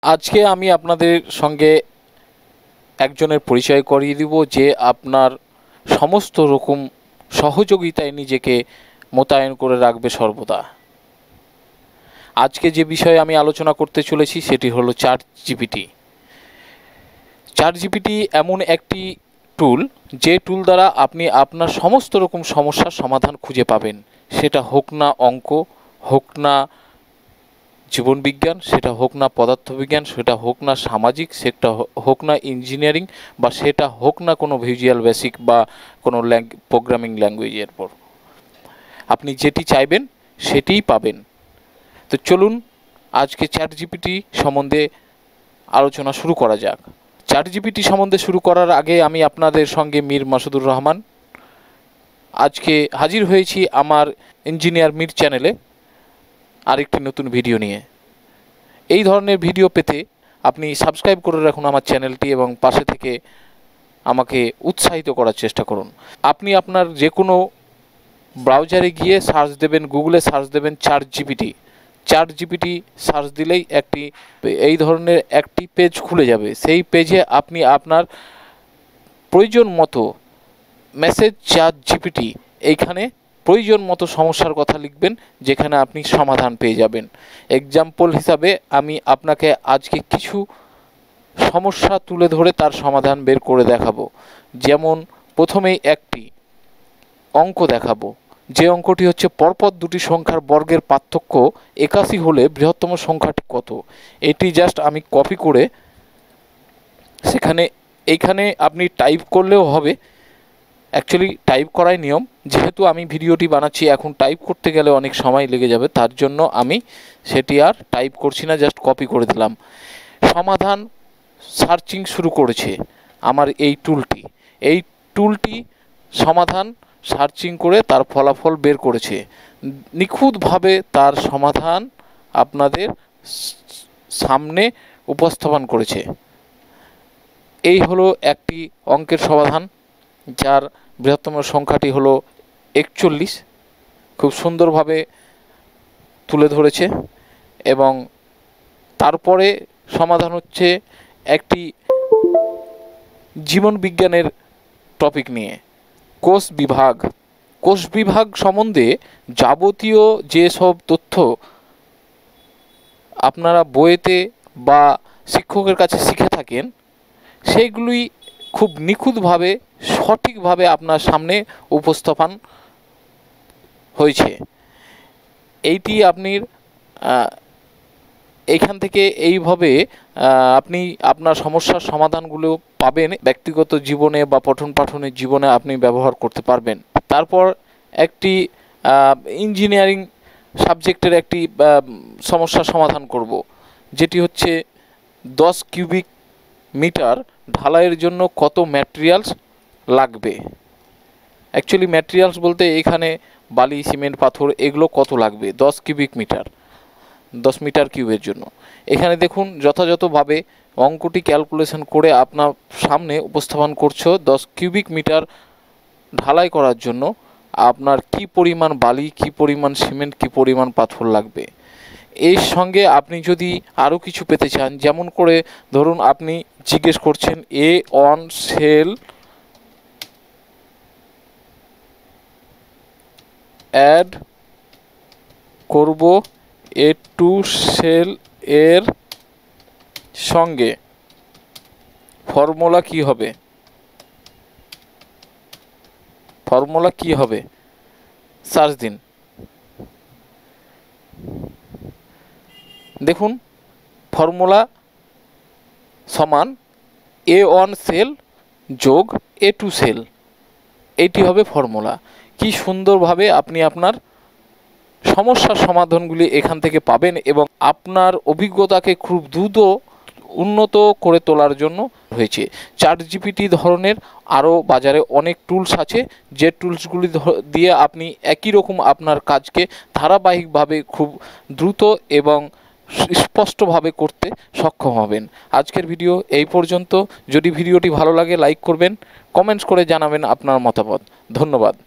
আজকে আমি আপনাদের সঙ্গে একজনের পরিচয় করিয়ে দিব যে আপনার সমস্ত রকম সহযোগিতায় নিজেকে মোতায়েন করে রাখবে সর্বদা। আজকে যে বিষয়ে আমি আলোচনা করতে চলেছি সেটি হলো চ্যাট জিপিটি। চ্যাট জিপিটি এমন একটি টুল, যে টুল দ্বারা আপনি আপনার সমস্ত রকম সমস্যার সমাধান খুঁজে পাবেন। সেটা হোক না অঙ্ক, হোক না জীবনবিজ্ঞান, সেটা হোক না পদার্থবিজ্ঞান, সেটা হোক না সামাজিক, সেটা হোক না ইঞ্জিনিয়ারিং, বা সেটা হোক না কোনো ভিজুয়াল বেসিক বা কোনো প্রোগ্রামিং ল্যাঙ্গুয়েজের পর, আপনি যেটি চাইবেন সেটিই পাবেন। তো চলুন আজকে চ্যাট জিপিটি সম্বন্ধে আলোচনা শুরু করা যাক। চ্যাট জিপিটি সম্বন্ধে শুরু করার আগে আমি আপনাদের সঙ্গে মীর মাসুদুর রহমান আজকে হাজির হয়েছি আমার ইঞ্জিনিয়ার মীর চ্যানেলে আরেকটি নতুন ভিডিও নিয়ে। এই ধরনের ভিডিও পেতে আপনি সাবস্ক্রাইব করে রাখুন আমার চ্যানেলটি এবং পাশে থেকে আমাকে উৎসাহিত করার চেষ্টা করুন। আপনি আপনার যে কোনো ব্রাউজারে গিয়ে সার্চ দেবেন, গুগলে সার্চ দেবেন chat GPT. Chat GPT search দিলেই এই ধরনের একটি পেজ খুলে যাবে। সেই পেজে আপনি আপনার প্রয়োজন মতো মেসেজ চ্যাট জিপিটি, এইখানে প্রয়োজন মতো সমস্যার কথা লিখবেন, যেখানে আপনি সমাধান পেয়ে যাবেন। এক্সাম্পল হিসাবে আমি আপনাকে আজকে কিছু সমস্যা তুলে ধরে তার সমাধান বের করে দেখাবো। যেমন প্রথমেই একটি অঙ্ক দেখাবো, যে অঙ্কটি হচ্ছে পরপর দুটি সংখ্যার বর্গের পার্থক্য 81 হলে বৃহত্তম সংখ্যাটি কত। এটি জাস্ট আমি কপি করে এইখানে আপনি টাইপ করলেও হবে। অ্যাকচুয়ালি টাইপ করাই নিয়ম, যেহেতু আমি ভিডিওটি বানাচ্ছি এখন টাইপ করতে গেলে অনেক সময় লেগে যাবে, তার জন্য আমি সেটি আর টাইপ করছি না, জাস্ট কপি করে দিলাম। সমাধান সার্চিং শুরু করেছে আমার এই টুলটি সমাধান সার্চিং করে তার ফলাফল বের করেছে, নিখুঁতভাবে তার সমাধান আপনাদের সামনে উপস্থাপন করেছে। এই হলো একটি অঙ্কের সমাধান, যার বৃহত্তম সংখ্যাটি হলো 41। খুব সুন্দরভাবে তুলে ধরেছে। এবং তারপরে সমাধান হচ্ছে একটি জীবন বিজ্ঞানের টপিক নিয়ে, কোষ বিভাগ সম্বন্ধে যাবতীয় যেসব তথ্য আপনারা বইয়েতে বা শিক্ষকের কাছে শিখে থাকেন, সেইগুলি খুব নিখুঁতভাবে সঠিকভাবে আপনার সামনে উপস্থাপন হয়েছে। এইটি আপনি এইখান থেকে এইভাবে আপনি আপনার সমস্যার সমাধানগুলো পাবেন, ব্যক্তিগত জীবনে বা পঠন পাঠনের জীবনে আপনি ব্যবহার করতে পারবেন। তারপর একটি ইঞ্জিনিয়ারিং সাবজেক্টের একটি সমস্যার সমাধান করব, যেটি হচ্ছে 10 কিউবিক মিটার ঢালাইয়ের জন্য কত ম্যাটেরিয়ালস লাগবে। অ্যাকচুয়ালি ম্যাটেরিয়ালস বলতে এখানে বালি, সিমেন্ট, পাথর, এগুলো কত লাগবে 10 কিউবিক মিটার, 10 মিটার কিউবের জন্য। এখানে দেখুন যথাযথভাবে অঙ্কটি ক্যালকুলেশন করে আপনার সামনে উপস্থাপন করছো 10 কিউবিক মিটার ঢালাই করার জন্য আপনার কি পরিমাণ বালি, কি পরিমাণ সিমেন্ট, কি পরিমাণ পাথর লাগবে। এর সঙ্গে আপনি যদি আরও কিছু পেতে চান, যেমন করে ধরুন আপনি জিজ্ঞেস করছেন A1 সেল অ্যাড করব A2 সেল এর সঙ্গে, ফর্মুলা কি হবে? সার্চ দিন। দেখুন ফর্মুলা সমান A1 সেল যোগ A2 সেল, এইটি হবে ফর্মুলা। কি সুন্দরভাবে আপনি আপনার সমস্যার সমাধানগুলি এখান থেকে পাবেন এবং আপনার অভিজ্ঞতাকে খুব দ্রুত উন্নত করে তোলার জন্য হয়েছে। চ্যাট জিপিটি ধরনের আরও বাজারে অনেক টুলস আছে, যে টুলসগুলি দিয়ে আপনি একই রকম আপনার কাজকে ধারাবাহিকভাবে খুব দ্রুত এবং স্পষ্টভাবে করতে সক্ষম হবেন। আজকের ভিডিও এই পর্যন্ত। যদি ভিডিওটি ভালো লাগে লাইক করবেন, কমেন্টস করে জানাবেন আপনার মতামত। ধন্যবাদ।